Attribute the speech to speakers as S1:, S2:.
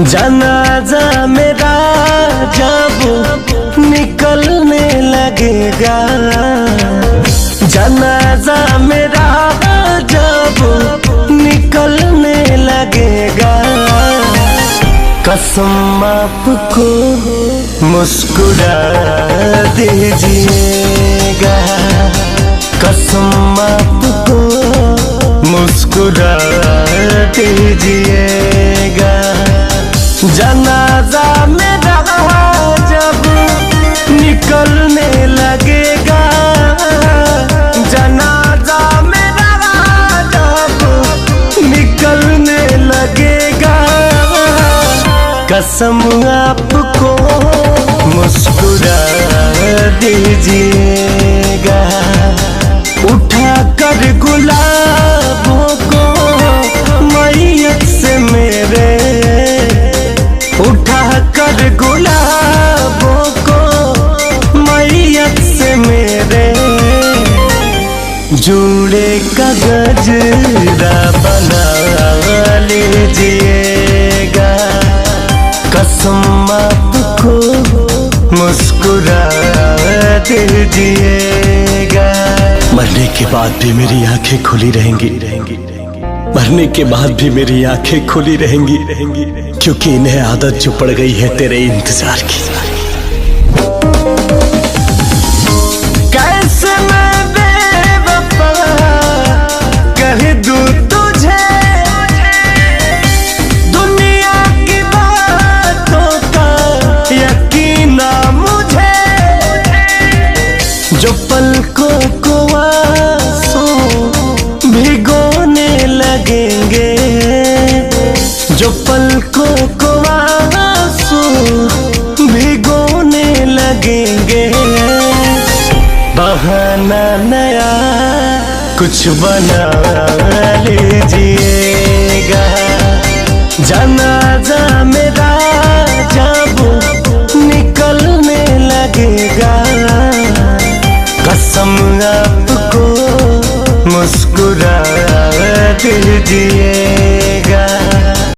S1: जनाजा मेरा जब निकलने लगेगा, जनाजा मेरा जब निकलने लगेगा, कसम आपको मुस्कुरा दीजिएगा, कसम आपको मुस्कुरा दीजिएगा। जनाजा मेरा जब निकलने लगेगा, जनाजा मेरा जब निकलने लगेगा, कसम आपको मुस्कुरा दीजिएगा। उठा कर गुलाबों को मैयत से मेरे, उठा कर गुलाबों को मैयत से मेरे, जोड़े का गजरा बना लीजिएगा, कसम आपको मुस्कुरा दीजिएगा।
S2: मरने के बाद भी मेरी आंखें खुली रहेंगी, मरने के बाद भी मेरी आंखें खुली रहेंगी, क्योंकि इन्हें आदत जो पड़ गई है तेरे इंतजार की।
S1: कैसे मैं बेवफा कह दूं तुझे, दुनिया की बातों का यकीन ना मुझे, जो पलकों को आंसू भिगोने लगेंगे, जो पलकों को आंसू भिगोने लगेंगे, बहाना नया कुछ बना लीजिएगा। जनाजा मेरा जब निकलने लगेगा, कसम आपको मुस्कुरा दीजिए।